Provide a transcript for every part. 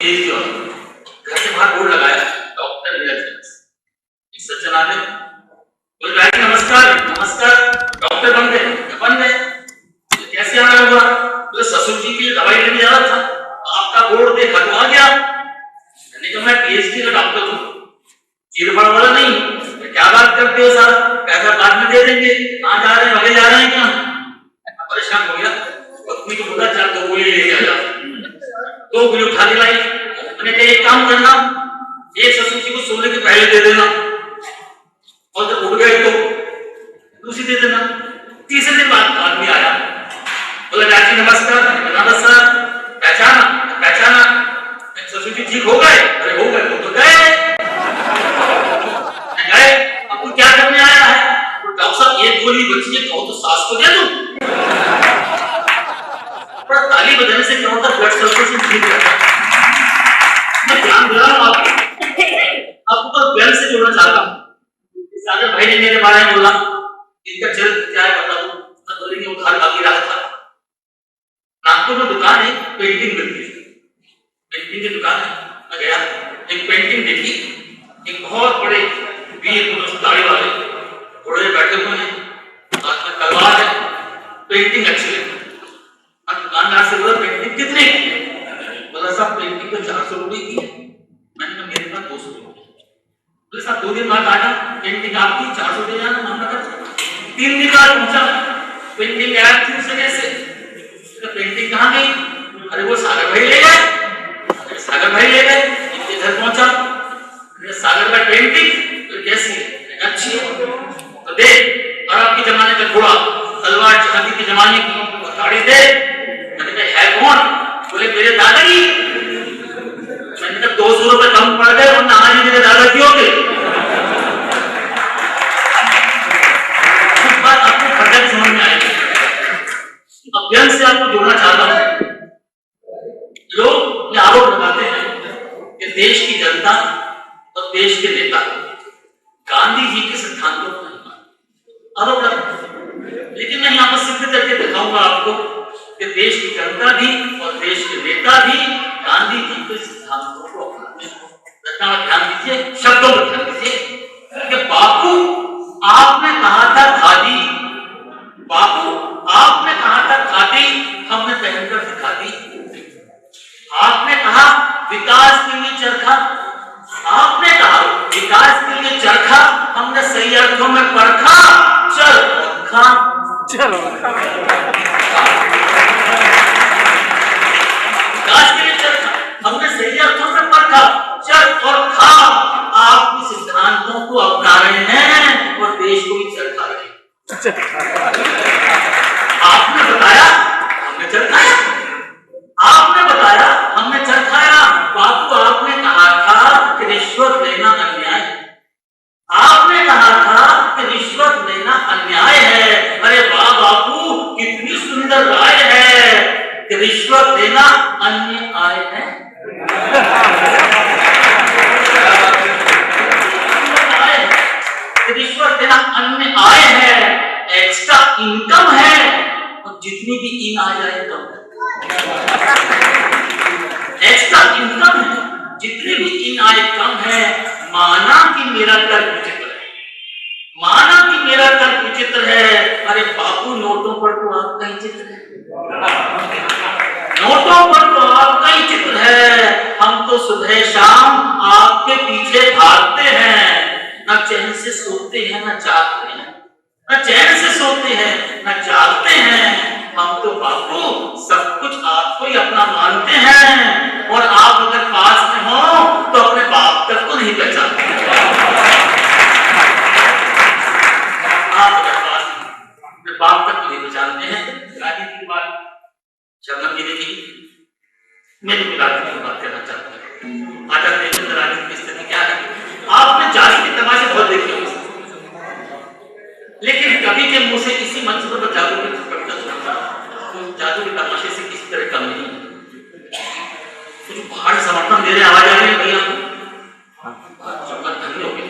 घर के बाहर बोर्ड लगाया डॉक्टर एक सज्जन आने बोले नमस्कार नमस्कार डॉक्टर बन गए कैसे आना हुआ? बोले ससुर जी की दवाई लेने जा रहा था, आपका बोर्ड देखा तो आ गया। मैंने कहा मैं पीएचडी का डॉक्टर हूँ, चिड़बड़ वाला नहीं। क्या बात करते हो सर, पैसा बाद में दे देंगे, कहाँ जा रहे हैं, आगे जा रहे हैं क्या? परेशान हो गया, पत्नी को बोला चल 2 गोली लेके आ जा। 2 गोली उठा के लाई। मैंने कहा एक काम करना, एक ससुर जी को सोने के पहले दे देना, और जब उठ गए तो दूसरी दे देना। तीसरे दिन बाद आदमी आया, बोला चाची नमस्कार। नमस्कार, पहचाना ससुर जी ठीक हो गए? अरे हो गए, वो तो गए। अब तू क्या करने आया है? डॉक्टर साहब एक गोली बची है, कहो तो सास को दे दूं। पर ताली बजाने से क्या होता है, ब्लड सर्कुलेशन ठीक रहता है। मैं ध्यान दे रहा हूं आपको तो बेल से जोड़ना चाहता हूं। सागर भाई ने मेरे बारे में बोला, इनका चरित्र क्या है बता दो। मैं बोलेंगे वो घर बाकी रहा था। नागपुर में दुकान है, पेंटिंग मिलती है, पेंटिंग की दुकान है। मैं गया, एक पेंटिंग देखी, एक बहुत बड़े वीर पुरुष दाढ़ी वाले घोड़े बैठे हुए हैं, हाथ में तलवार है, पेंटिंग अच्छी है। दुकानदार से बोला पेंटिंग कितने की? बोला साहब पेंटिंग तो 400 रुपए की है। मैंने कहा मेरे पास 200 रुपए। बोले साहब 2 दिन बाद आना, पेंटिंग आपकी 400 दे जाना, मामला कर। 3 दिन बाद पहुंचा, पेंटिंग गायब थी उस जगह से। तो पेंटिंग कहाँ गई? अरे वो सागर भाई ले गए। सागर भाई ले गए, इनके घर पहुंचा, सागर भाई पेंटिंग तो कैसी है? अच्छी है। तो देख, और आपके जमाने का घोड़ा, तलवार चांदी के जमाने की, गाड़ी दे। मैंने कहा है कौन? बोले मेरे दादाजी। मैंने कहा 200 रुपए कम पड़ गए, वरना आज मेरे दादाजी होंगे। इस बात आपको फर्क समझ में आएगी। अभ्यंग से आपको जोड़ना चाहता हूं। लोग ये आरोप लगाते हैं कि देश की जनता और देश के नेता गांधी जी के सिद्धांतों पर आरोप लगाते हैं, लेकिन मैं यहां पर सिद्ध करके दिखाऊंगा आपको कि देश की जनता भी और देश के नेता भी गांधी जी के सिद्धांतों को अपनाते हैं। ध्यान दीजिए, शब्दों पर ध्यान दीजिए कि बापू आपने कहा था खादी, बापू आपने कहा था खादी, हमने पहनकर दिखा दी। आपने कहा विकास के लिए चरखा, आपने कहा विकास के लिए चरखा, हमने सही अर्थों में परखा, चल रखा। चलो विकास के लिए चरखा, हमने सही अर्थों में परखा, चल और खा। आप सिद्धांतों को अपना रहे हैं और देश को भी चरखा रहे हैं। आपने बताया, हमने चरखाया। आपने बताया, हमने चरखाया। बापू आपने कहा था कि रिश्वत लेना अन्याय, आपने कहा था कि रिश्वत लेना अन्याय है। अरे वाह बापू, कितनी सुंदर राय है कि रिश्वत लेना अन्याय है। रिश्वत देना अन्याय है, एक्स्ट्रा इनकम है, और जितनी भी इन आ जाए तब एक्स्ट्रा इनकम है, जितनी भी इन आए कम है। माना कि मेरा तर्क विचित्र है, माना कि मेरा तर्क विचित्र है। अरे बापू नोटों पर तो आपका ही चित्र है, नोटों पर तो आपका ही चित्र है। हम तो सुबह शाम आपके पीछे भागते हैं, न चैन से सोते हैं न जागते हैं, न चैन से सोते हैं न जागते हैं। हम तो बापू सब कुछ आपको ही अपना मानते हैं, और आप अगर पास में हो तो अपने बाप तक को नहीं पहचानते। आप अगर पास अपने बाप तक को नहीं पहचानते हैं। राजनीति की बात शर्मा जी ने की, मैं भी राजनीति की बात करना चाहता हूँ। आज आप देखें राजनीति की स्थिति क्या है। आपने जाति के तमाशे बहुत देखे होंगे, लेकिन कभी के मुंह से इसी मंच पर जादू की कविता सुना, तो जादू के तमाशे से किसी तरह कम नहीं। कुछ बाहर समर्थन दे रहे, आवाज आ रही है भैया, धन्य हो गए।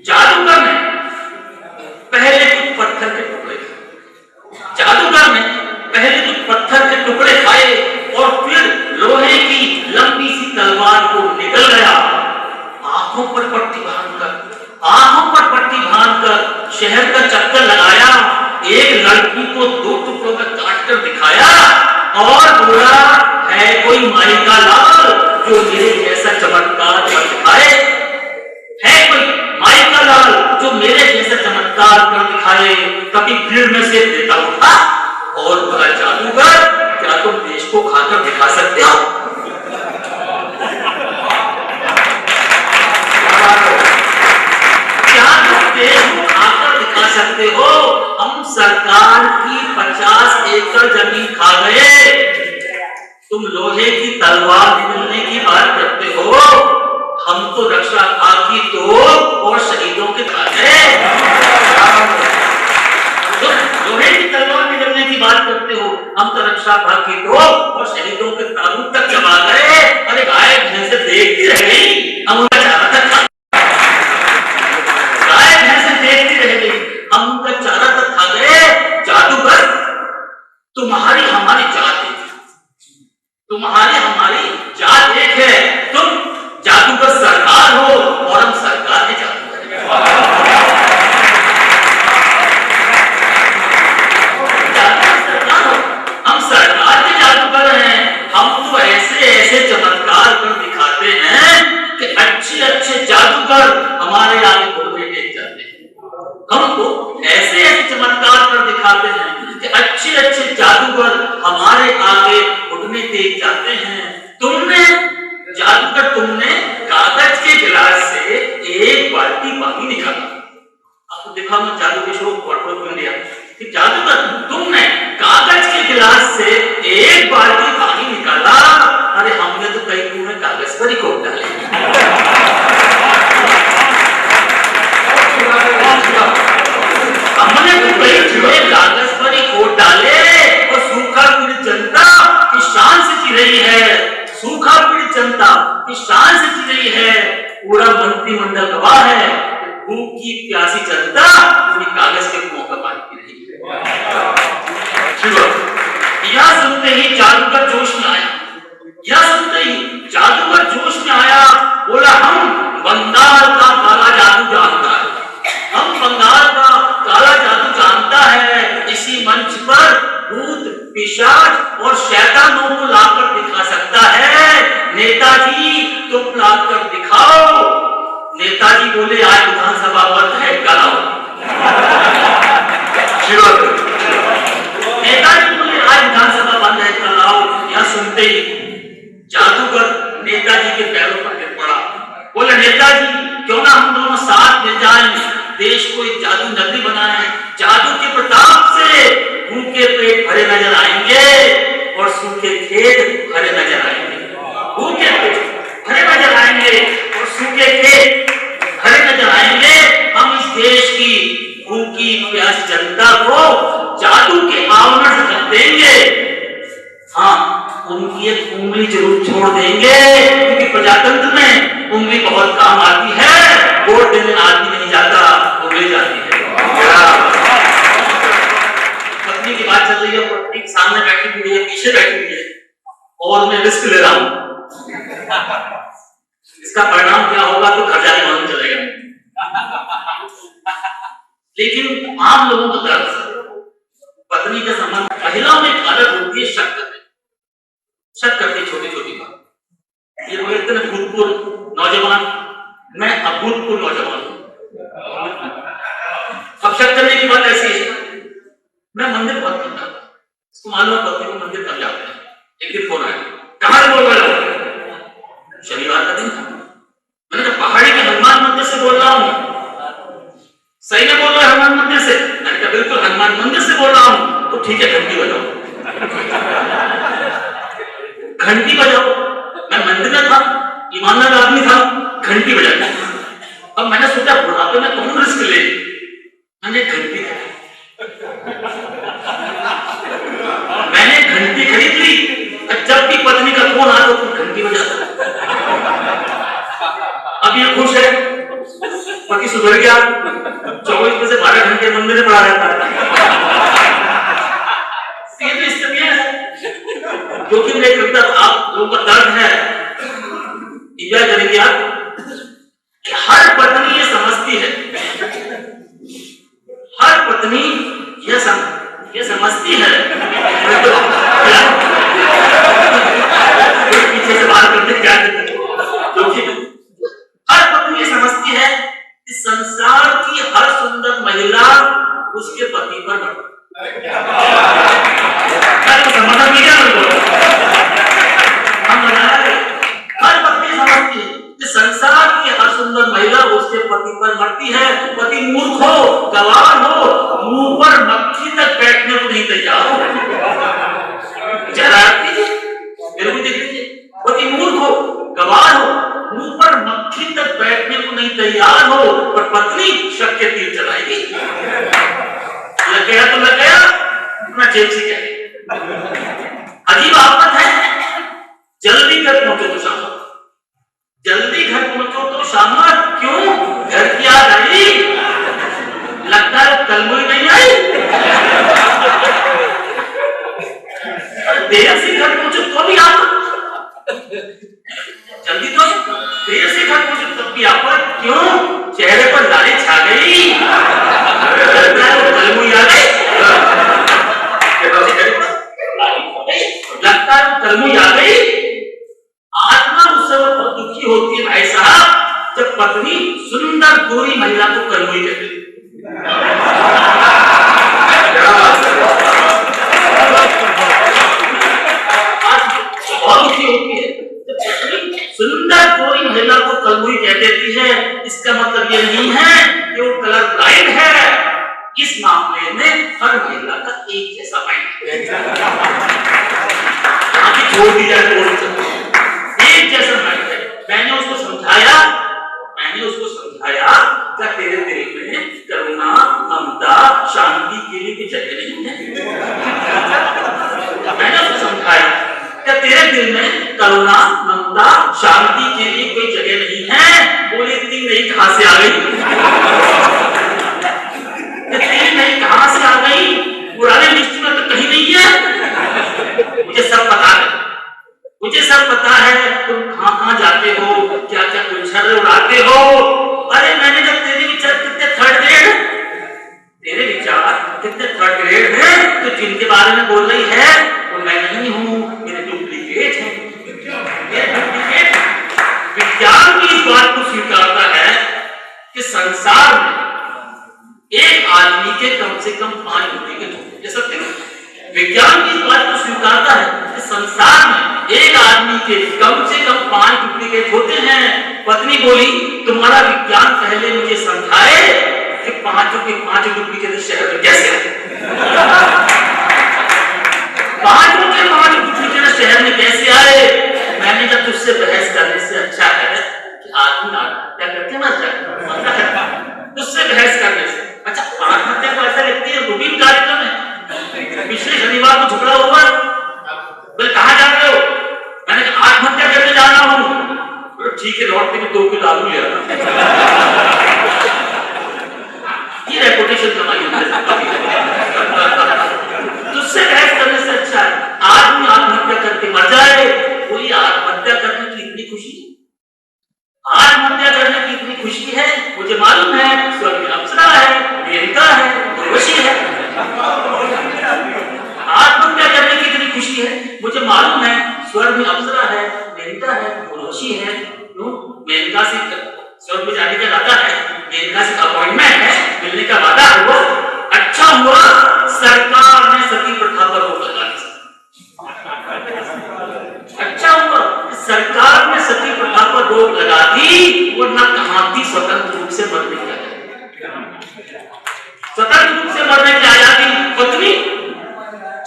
जादूगर ने पहले कुछ पत्थर के टुकड़े खाए, जादूगर ने पहले कुछ पत्थर के टुकड़े खाए और फिर लोहे की पर पट्टी बांधकर शहर का चक्कर लगाया, एक लड़की को 2 टुकड़ों में काट कर दिखाया और बोला है कोई माई का लाल जो मेरे जैसा चमत्कार कर दिखाए, है कोई माई का लाल जो मेरे जैसा चमत्कार कर दिखाए। कभी भीड़ में से नेता उठा और बोला जादूगर क्या तुम देश को खाकर दिखा सकते हो? क्या तुम देश को खाकर दिखा सकते हो? हम सरकार की 50 एकड़ जमीन खा गए, तुम लोहे की तलवार निकलने की बात करते हो, हम तो रक्षा भाग की तोप और शहीदों के खाते। तुम लोहे की तलवार निकलने की बात करते हो, हम तो रक्षा भाग की तोप और शहीदों के ताबूत तक जमा गए। अरे गाय भैंसे देखती रह गई, हम उनका चारा तक खा, गाय भैंसे देखती रह गई, हम उनका चारा तक खा गए। जादूगर तुम्हारी हमारी जात एक, तुम्हारी हमारी जात एक है, तुम जादूगर सरकार हो और हम सरकार के जादूगर हैं। हम सरकार के जादूगर हैं। हम तो ऐसे चमत्कार कर दिखाते हैं कि अच्छे जादूगर हमारे आगे घुटने टेक जाते हैं। हम तो ऐसे चमत्कार कर दिखाते हैं कि अच्छे जादूगर हमारे आगे घुटने टेक जाते हैं। तुमने जादूगर कागज के गिलास से एक बाल्टी पानी निकाला। आपको देखा मैं जादू के शो क्यों लिया कि जादूगर तुमने कागज के गिलास से एक बाल्टी पानी निकाला। अरे हमने तो कई कुएं कागज पर ही खोद डाले। हमने तो कई कुएं कागज पर ही खोद डाले और सूखा पीड़ित जनता की शान से जी रही है, सूखा पीड़ित जनता की शान से जी रही है। पूरा मंत्रिमंडल गवाह है, भूख की प्यासी जनता उन्हीं कागज के कुओं का पानी पी रही है। यह सुनते ही जादूगर जोश में आया, यह सुनते ही जादूगर जोश में आया, बोला हम बंगाल का काला जादू जानता है, हम बंगाल का काला जादू जानता है। इसी मंच पर भूत पिशाच और शैतानों को लाकर दिखा सकता है। नेताजी तुम लाकर दिखाओ। नेताजी बोले आज विधानसभा बंद है, कल आओ। नेताजी बोले आज विधानसभा बंद है, कल आओ। यह सुनते ही जादूगर नेताजी के पैरों पर गिर पड़ा, बोले नेताजी क्यों ना हम दोनों साथ मिल जाएं, देश को एक जादू नगरी बनाएं। जादू के प्रताप से भूखे पेट भरे नजर आएंगे और सूखे खेत भरे नजर आएंगे। भूखे पेट भरे नजर आएंगे और सूखे खेत भरे नजर आएंगे। हम इस देश की भूखी प्यासी जनता को जादू के आवरण से ढक देंगे। हाँ, उनकी एक उंगली जरूर छोड़ देंगे, क्योंकि प्रजातंत्र में उंगली बहुत काम आती है। वोट देने आदमी नहीं जाता, उंगली जाती है। पत्नी की बात चल रही है, पत्नी के सामने बैठी हुई है, पीछे बैठी हुई है और मैं रिस्क ले रहा हूं। इसका परिणाम क्या होगा तो घर जाके मालूम चलेगा। लेकिन आम लोगों को दर्द पत्नी का संबंध, महिलाओं में एक आदत होती है शक करती छोटी बात। ये बोले इतने भूतपूर्व नौजवान, मैं अभूतपूर्व नौजवान हूं। अब शक करने की बात ऐसी है, मैं मंदिर बहुत करता था, इसको मालूम पत्नी को मंदिर कब जाते हैं। एक दिन फोन आया, कहां बोल रहे हो? शनिवार का दिन था। मैंने कहा पहाड़ी के हनुमान मंदिर से बोल रहा हूं। सही में बोल रहा है हनुमान मंदिर से? मैंने कहा बिल्कुल हनुमान मंदिर से बोल रहा हूं। तो ठीक है, घंटी बजाओ। घंटी बजाओ। मैं मंदिर में था, ईमानदार आदमी था, घंटी बजाता। अब मैंने सोचा बुढ़ापे में कौन रिस्क ले, मैंने घंटी खरीद ली। जब भी पत्नी का फोन आता तो घंटी बजाता। अब ये खुश है, पति सुधर गया, 24 से 12 घंटे मंदिर में पड़ा रहता है। जोखिम नहीं करता। आप लोगों का दर्द है, इंजॉय करेंगे आप। मरती है, पति मूर्ख हो, गवार हो, मुंह पर मक्खी तक बैठने को नहीं तैयार हो। जरा मेरे को देख लीजिए, पति मूर्ख हो, गवार हो, मुंह पर मक्खी तक बैठने को नहीं तैयार हो, पर पत्नी शक के तीर चलाएगी। लग गया तो लग गया, अपना जेब से क्या। अजीब आफत है। जल्दी घर पहुंचो तो शाम, जल्दी घर पहुंचो तो शाम। क्यों? घर की याद आई, लगता है कल मुई नहीं आई। देर से घर पहुंचो तो भी आप, जल्दी तो देर से घर पहुंचो तब भी आप, क्यों? चेहरे पर लाली छा गई, लगता है कल मुई आ गई, लगता है कल मुई आ गई। आत्मा उस समय बहुत दुखी होती है भाई साहब, जब पत्नी सुंदर गोरी महिला को कलमुई कहती है। बहुत दुखी होती है जब पत्नी सुंदर गोरी महिला को कलमुई कह देती है। इसका मतलब ये नहीं है कि वो कलर ब्लाइंड है। इस मामले में हर महिला का एक जैसा माइंड छोड़ दी जाए, एक जैसा माइंड है। मैंने उसको समझाया क्या तेरे दिल में करुणा, ममता, शांति के लिए कोई जगह नहीं है? मैंने उसको समझाया क्या तेरे दिल में करुणा, ममता, शांति के लिए कोई जगह नहीं है? बोले इतनी नहीं, कहां से आ गई? इतनी नहीं कहां से आ गई? पुराने लिस्ट में तो कहीं नहीं है। मुझे सब पता है, मुझे सब पता है तुम कहां जाते हो, क्या क्या गुलछर्रे उड़ाते हो। अरे मैंने जब तेरे विचार कितने थर्ड ग्रेड है, तो जिनके बारे में बोल रही है वो मैं नहीं हूं, मेरे डुप्लीकेट है। विज्ञान की इस बात को स्वीकारता है कि संसार में एक आदमी के कम से कम 5 डुप्लीकेट होते हैं। सत्य है। विज्ञान की इस बात को स्वीकारता है कि संसार में एक आदमी के कम से कम 5 डुप्लीकेट होते हैं। पत्नी बोली तुम्हारा विज्ञान पहले मुझे समझाए कि 5 के 5 डुप्लीकेट शहर में कैसे आए। 5 के 5 डुप्लीकेट शहर में कैसे आए? मैंने जब तुझसे बहस करने से अच्छा है कि आदमी आत्महत्या करके मर जाए, तुझसे बहस करने से अच्छा। आत्महत्या को ऐसा लगती है रूटीन कार्यक्रम है। पिछले शनिवार को झगड़ा हुआ, बोले कहां जा रहे हो? मैंने कहा आत्महत्या करने जा रहा हूं। ठीक है, लौटते में 2 किलो आलू ले आना। ये रेपुटेशन कमाई तुझसे बहस करने से अच्छा है आदमी आत्महत्या करके मर जाए। बोली आत्महत्या करने की इतनी खुशी, आत्महत्या करने की इतनी खुशी है, मुझे मालूम है स्वर्ग में अप्सरा है, मेनका है, उर्वशी है। आत्महत्या करने की इतनी खुशी है, मुझे मालूम है स्वर्ग में अप्सरा है, मेनका है, उर्वशी है। मेनका से स्वर्ग में जाने का वादा है, मेनका से अपॉइंटमेंट है, मिलने का वादा हुआ। अच्छा हुआ सरकार ने सती प्रथा पर रोक लगा दी। अच्छा हुआ सरकार ने सती प्रथा पर रोक लगा दी, वरना कहां थी स्वतंत्र रूप से मरने की आजादी। स्वतंत्र रूप से मरने की आजादी। पत्नी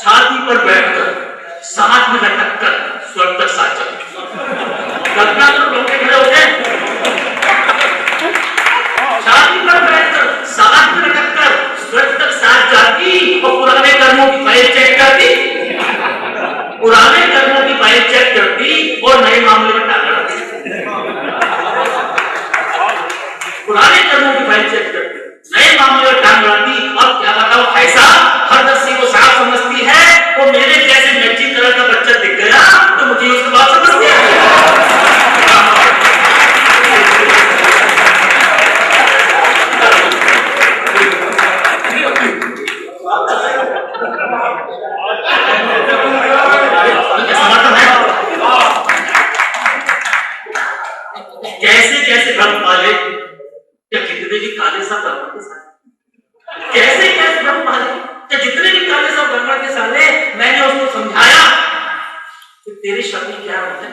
छाती पर बैठकर साथ में लटक कर स्वर्ग तक साथ चली। कल्पना तो लोग खड़े होते हैं, छाती पर बैठकर साथ में लटक कर स्वर्ग तक साथ जाती और पुराने कर्मों की फाइल चेक करती, पुराने कर्मों की फाइल चेक करती और नए मामले में टाल करती। पुराने कर्मों की फाइल चेक करती, नए मामले में टाल करती। अब क्या बताओ भाई साहब, हर दस्ती को साफ समझती है। वो मेरे जैसे मैचिंग कलर का बच्चा दिख गया तो मुझे उसके बाद समझती है। कैसे कैसे भ्रम पाले, क्या कितने भी काले सब ब्राह्मण के साले, कैसे कैसे भ्रम पाले, क्या जितने भी काले सब ब्राह्मण के साले। मैंने उसको समझाया कि तेरे शब्द में क्या अर्थ है,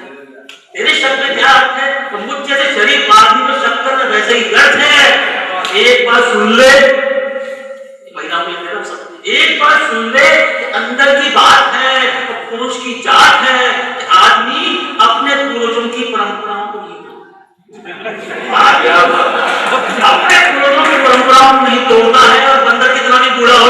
तेरे शब्द में क्या अर्थ है। तो मुझ जैसे शरीफ आदमी को शब्द करना वैसे ही व्यर्थ है। एक बार सुन ले, महिला को मेरा सब, एक बार सुन ले, अंदर की बात है, पुरुष की जात है, आदमी अपने पूर्वजों की परंपराओं को नहीं अपने पूर्वजों की परंपराओं को नहीं तोड़ता है और बंदर कितना भी बूढ़ा हो